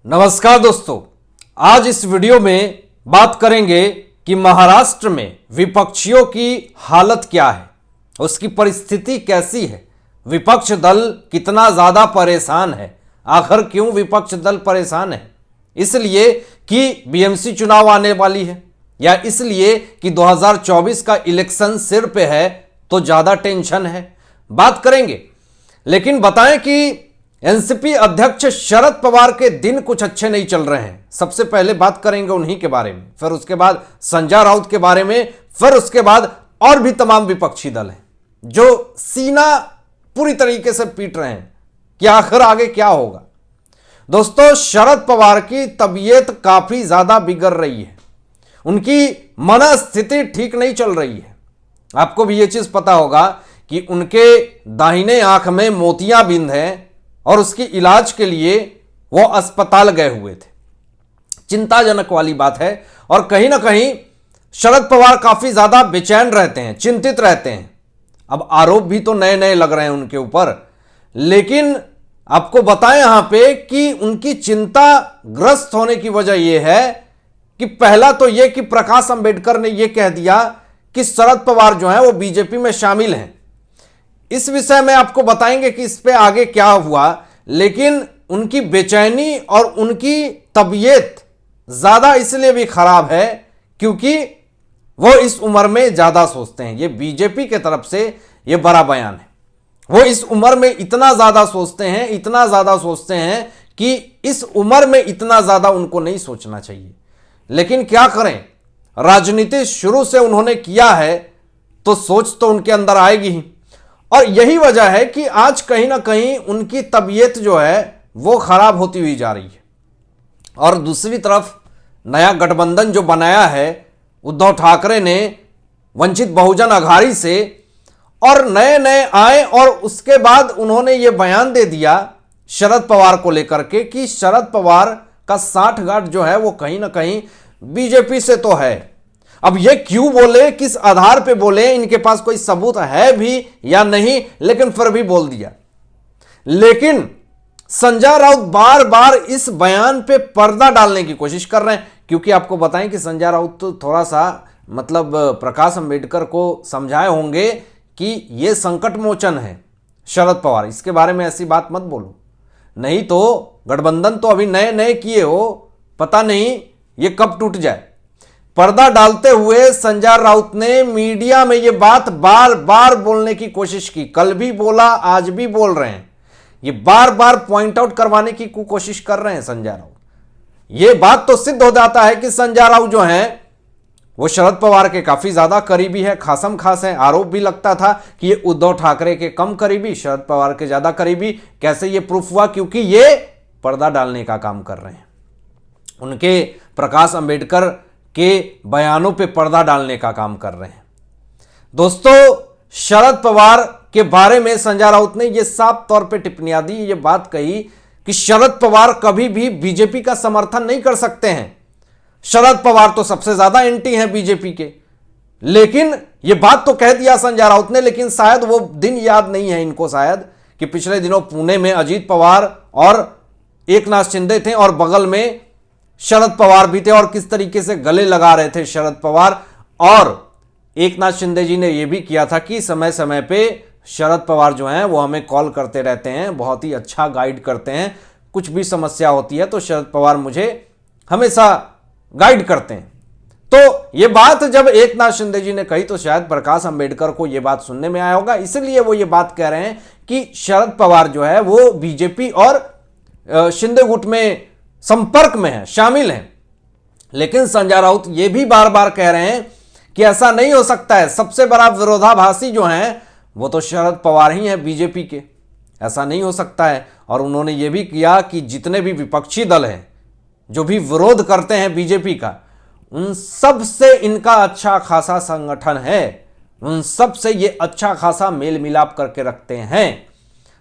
नमस्कार दोस्तों, आज इस वीडियो में बात करेंगे कि महाराष्ट्र में विपक्षियों की हालत क्या है, उसकी परिस्थिति कैसी है, विपक्ष दल कितना ज़्यादा परेशान है। आखिर क्यों विपक्ष दल परेशान है? इसलिए कि बीएमसी चुनाव आने वाली है या इसलिए कि 2024 का इलेक्शन सिर पे है तो ज़्यादा टेंशन है, बात करेंगे। लेकिन बताएं कि एनसीपी अध्यक्ष शरद पवार के दिन कुछ अच्छे नहीं चल रहे हैं। सबसे पहले बात करेंगे उन्हीं के बारे में, फिर उसके बाद संजय राउत के बारे में, फिर उसके बाद और भी तमाम विपक्षी दल हैं जो सीना पूरी तरीके से पीट रहे हैं कि आखिर आगे क्या होगा। दोस्तों, शरद पवार की तबीयत काफी ज्यादा बिगड़ रही है, उनकी मनस्थिति ठीक नहीं चल रही है। आपको भी यह चीज पता होगा कि उनके दाहिने आंख में मोतियाबिंद है और उसकी इलाज के लिए वो अस्पताल गए हुए थे। चिंताजनक वाली बात है और कहीं ना कहीं शरद पवार काफी ज्यादा बेचैन रहते हैं, चिंतित रहते हैं। अब आरोप भी तो नए नए लग रहे हैं उनके ऊपर, लेकिन आपको बताएं यहां पे कि उनकी चिंता ग्रस्त होने की वजह यह है कि पहला तो यह कि प्रकाश अंबेडकर ने यह कह दिया कि शरद पवार जो है वो बीजेपी में शामिल हैं। इस विषय में आपको बताएंगे कि इस पे आगे क्या हुआ, लेकिन उनकी बेचैनी और उनकी तबीयत ज्यादा इसलिए भी खराब है क्योंकि वो इस उम्र में ज्यादा सोचते हैं। ये बीजेपी के तरफ से ये बड़ा बयान है। वो इस उम्र में इतना ज्यादा सोचते हैं, इतना ज्यादा सोचते हैं कि इस उम्र में इतना ज्यादा उनको नहीं सोचना चाहिए। लेकिन क्या करें, राजनीति शुरू से उन्होंने किया है तो सोच तो उनके अंदर आएगी ही। और यही वजह है कि आज कहीं ना कहीं उनकी तबीयत जो है वो खराब होती हुई जा रही है। और दूसरी तरफ नया गठबंधन जो बनाया है उद्धव ठाकरे ने वंचित बहुजन अघाड़ी से, और नए नए आए और उसके बाद उन्होंने ये बयान दे दिया शरद पवार को लेकर के कि शरद पवार का साठगांठ जो है वो कहीं ना कहीं बीजेपी से तो है। अब ये क्यों बोले, किस आधार पे बोले, इनके पास कोई सबूत है भी या नहीं, लेकिन फिर भी बोल दिया। लेकिन संजय राउत बार बार इस बयान पे पर्दा डालने की कोशिश कर रहे हैं, क्योंकि आपको बताएं कि संजय राउत तो थोड़ा सा प्रकाश अंबेडकर को समझाए होंगे कि ये संकट मोचन है शरद पवार, इसके बारे में ऐसी बात मत बोलो, नहीं तो गठबंधन तो अभी नए नए किए हो, पता नहीं ये कब टूट जाए। पर्दा डालते हुए संजय राउत ने मीडिया में यह बात बार बार बोलने की कोशिश की। कल भी बोला, आज भी बोल रहे हैं। ये बार बार पॉइंट आउट करवाने की कोशिश कर रहे हैं संजय राउत। यह बात तो सिद्ध हो जाता है कि संजय राउत जो हैं वो शरद पवार के काफी ज्यादा करीबी है, खासम खास है। आरोप भी लगता था कि ये उद्धव ठाकरे के कम करीबी, शरद पवार के ज्यादा करीबी। कैसे ये प्रूफ हुआ? क्योंकि ये पर्दा डालने का काम कर रहे हैं, उनके प्रकाश अंबेडकर के बयानों पे पर्दा डालने का काम कर रहे हैं। दोस्तों, शरद पवार के बारे में संजय राउत ने यह साफ तौर पे टिप्पणियां दी, ये बात कही कि शरद पवार कभी भी बीजेपी का समर्थन नहीं कर सकते हैं। शरद पवार तो सबसे ज्यादा एंटी हैं बीजेपी के। लेकिन यह बात तो कह दिया संजय राउत ने, लेकिन शायद वो दिन याद नहीं है इनको, शायद कि पिछले दिनों पुणे में अजीत पवार और एकनाथ शिंदे थे और बगल में शरद पवार भी थे और किस तरीके से गले लगा रहे थे शरद पवार। और एकनाथ शिंदे जी ने यह भी किया था कि समय समय पे शरद पवार जो हैं वो हमें कॉल करते रहते हैं, बहुत ही अच्छा गाइड करते हैं, कुछ भी समस्या होती है तो शरद पवार मुझे हमेशा गाइड करते हैं। तो ये बात जब एकनाथ शिंदे जी ने कही तो शायद प्रकाश अंबेडकर को यह बात सुनने में आया होगा, इसलिए वो ये बात कह रहे हैं कि शरद पवार जो है वो बीजेपी और शिंदे गुट में संपर्क में है, शामिल हैं। लेकिन संजय राउत ये भी बार बार कह रहे हैं कि ऐसा नहीं हो सकता है, सबसे बड़ा विरोधाभासी जो हैं वो तो शरद पवार ही हैं बीजेपी के, ऐसा नहीं हो सकता है। और उन्होंने ये भी किया कि जितने भी विपक्षी दल हैं जो भी विरोध करते हैं बीजेपी का, उन सब से इनका अच्छा खासा संगठन है, उन सब से ये अच्छा खासा मेल मिलाप करके रखते हैं।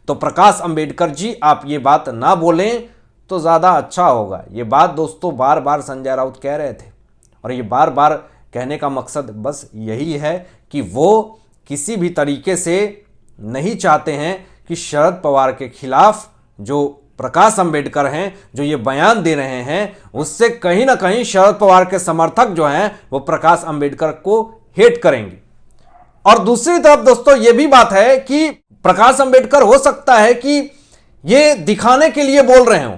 तो प्रकाश अंबेडकर जी, आप ये बात ना बोलें तो ज़्यादा अच्छा होगा। ये बात दोस्तों बार बार संजय राउत कह रहे थे, और ये बार बार कहने का मकसद बस यही है कि वो किसी भी तरीके से नहीं चाहते हैं कि शरद पवार के खिलाफ जो प्रकाश अंबेडकर हैं जो ये बयान दे रहे हैं, उससे कहीं ना कहीं शरद पवार के समर्थक जो हैं वो प्रकाश अंबेडकर को हेट करेंगे। और दूसरी तरफ दोस्तों ये भी बात है कि प्रकाश अंबेडकर हो सकता है कि ये दिखाने के लिए बोल रहे हो,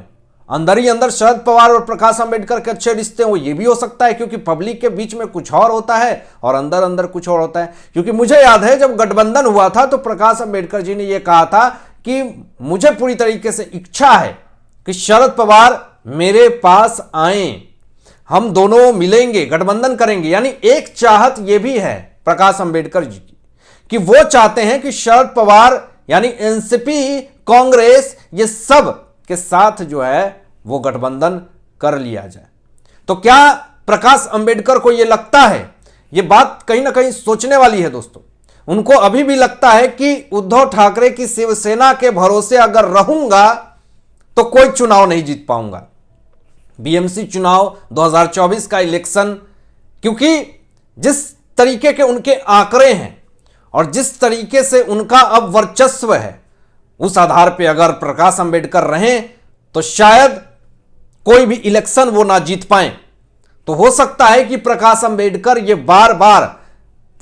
अंदर ही अंदर शरद पवार और प्रकाश अंबेडकर के अच्छे रिश्ते हो, ये भी हो सकता है, क्योंकि पब्लिक के बीच में कुछ और होता है और अंदर अंदर कुछ और होता है। क्योंकि मुझे याद है जब गठबंधन हुआ था तो प्रकाश अंबेडकर जी ने यह कहा था कि मुझे पूरी तरीके से इच्छा है कि शरद पवार मेरे पास आए, हम दोनों मिलेंगे, गठबंधन करेंगे। यानी एक चाहत यह भी है प्रकाश अंबेडकर जी की कि वो चाहते हैं कि शरद पवार यानी एनसीपी, कांग्रेस, ये सब के साथ जो है वो गठबंधन कर लिया जाए। तो क्या प्रकाश अंबेडकर को यह लगता है, यह बात कहीं ना कहीं सोचने वाली है दोस्तों। उनको अभी भी लगता है कि उद्धव ठाकरे की शिवसेना के भरोसे अगर रहूंगा तो कोई चुनाव नहीं जीत पाऊंगा। बीएमसी चुनाव 2024 का इलेक्शन, क्योंकि जिस तरीके के उनके आंकड़े हैं और जिस तरीके से उनका अब वर्चस्व है, उस आधार पे अगर प्रकाश अंबेडकर रहें तो शायद कोई भी इलेक्शन वो ना जीत पाए। तो हो सकता है कि प्रकाश अंबेडकर ये बार बार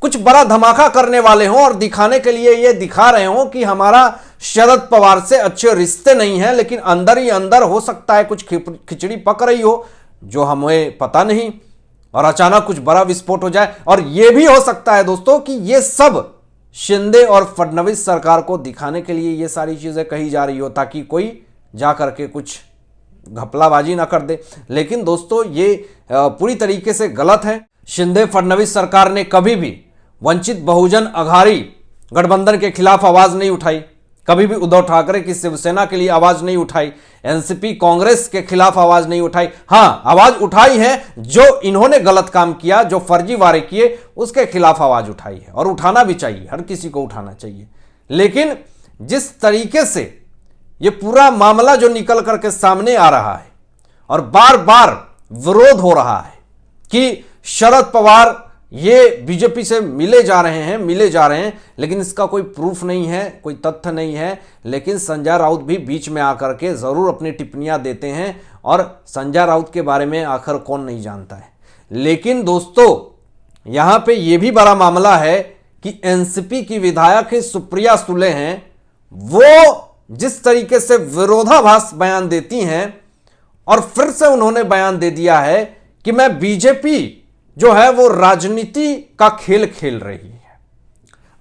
कुछ बड़ा धमाका करने वाले हों और दिखाने के लिए ये दिखा रहे हों कि हमारा शरद पवार से अच्छे रिश्ते नहीं हैं, लेकिन अंदर ही अंदर हो सकता है कुछ खिचड़ी पक रही हो जो हमें पता नहीं, और अचानक कुछ बड़ा विस्फोट हो जाए। और यह भी हो सकता है दोस्तों कि यह सब शिंदे और फडणवीस सरकार को दिखाने के लिए ये सारी चीजें कही जा रही हो, ताकि कोई जा करके कुछ घपलाबाजी ना कर दे। लेकिन दोस्तों ये पूरी तरीके से गलत है। शिंदे फडणवीस सरकार ने कभी भी वंचित बहुजन अघाड़ी गठबंधन के खिलाफ आवाज नहीं उठाई, कभी भी उद्धव ठाकरे की शिवसेना के लिए आवाज नहीं उठाई, एनसीपी कांग्रेस के खिलाफ आवाज नहीं उठाई। हां, आवाज उठाई है जो इन्होंने गलत काम किया, जो फर्जी वारे किए, उसके खिलाफ आवाज उठाई है, और उठाना भी चाहिए, हर किसी को उठाना चाहिए। लेकिन जिस तरीके से यह पूरा मामला जो निकल करके सामने आ रहा है और बार बार विरोध हो रहा है कि शरद पवार ये बीजेपी से मिले जा रहे हैं, लेकिन इसका कोई प्रूफ नहीं है, कोई तथ्य नहीं है। लेकिन संजय राउत भी बीच में आकर के जरूर अपनी टिप्पणियां देते हैं, और संजय राउत के बारे में आखिर कौन नहीं जानता है। लेकिन दोस्तों यहां पे ये भी बड़ा मामला है कि एनसीपी की विधायक सुप्रिया सुले हैं, वो जिस तरीके से विरोधाभास बयान देती हैं, और फिर से उन्होंने बयान दे दिया है कि मैं बीजेपी जो है वो राजनीति का खेल खेल रही है।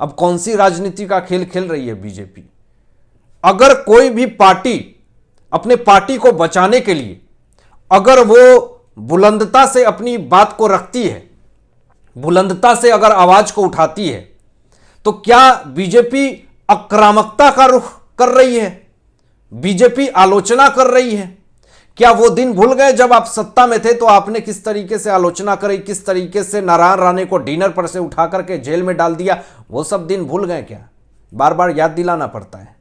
अब कौन सी राजनीति का खेल खेल रही है बीजेपी? अगर कोई भी पार्टी अपने पार्टी को बचाने के लिए अगर वो बुलंदता से अपनी बात को रखती है, बुलंदता से अगर आवाज को उठाती है, तो क्या बीजेपी आक्रामकता का रुख कर रही है? बीजेपी आलोचना कर रही है? क्या वो दिन भूल गए जब आप सत्ता में थे तो आपने किस तरीके से आलोचना करी, किस तरीके से नारायण राणे को डिनर पर से उठा करके जेल में डाल दिया? वो सब दिन भूल गए क्या? बार बार याद दिलाना पड़ता है।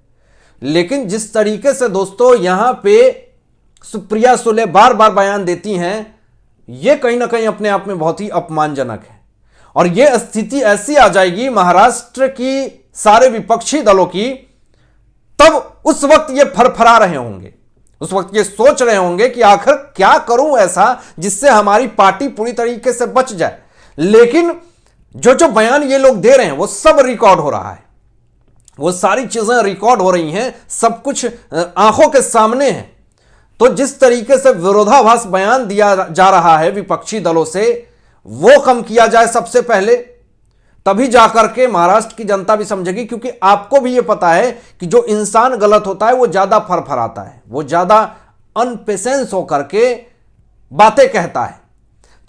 लेकिन जिस तरीके से दोस्तों यहां पे सुप्रिया सुले बार बार बयान देती हैं, यह कहीं ना कहीं अपने आप में बहुत ही अपमानजनक है। और यह स्थिति ऐसी आ जाएगी महाराष्ट्र की सारे विपक्षी दलों की, तब उस वक्त ये फरफरा रहे होंगे, उस वक्त ये सोच रहे होंगे कि आखिर क्या करूं ऐसा जिससे हमारी पार्टी पूरी तरीके से बच जाए। लेकिन जो जो बयान ये लोग दे रहे हैं वो सब रिकॉर्ड हो रहा है, वो सारी चीजें रिकॉर्ड हो रही हैं, सब कुछ आंखों के सामने है। तो जिस तरीके से विरोधाभास बयान दिया जा रहा है विपक्षी दलों से, वो कम किया जाए सबसे पहले, तभी जाकर के महाराष्ट्र की जनता भी समझेगी। क्योंकि आपको भी ये पता है कि जो इंसान गलत होता है वो ज्यादा फरफराता है, वो ज्यादा अनपेशेंस होकर के बातें कहता है।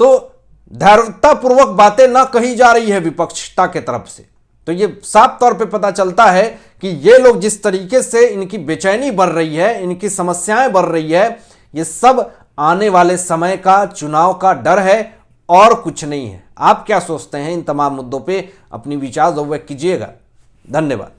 तो धैर्यतापूर्वक बातें ना कही जा रही है विपक्षता के तरफ से। तो ये साफ तौर पे पता चलता है कि ये लोग जिस तरीके से इनकी बेचैनी बढ़ रही है, इनकी समस्याएं बढ़ रही है, ये सब आने वाले समय का चुनाव का डर है और कुछ नहीं है। आप क्या सोचते हैं इन तमाम मुद्दों पे? अपनी विचार जरूर व्यक्त कीजिएगा। धन्यवाद।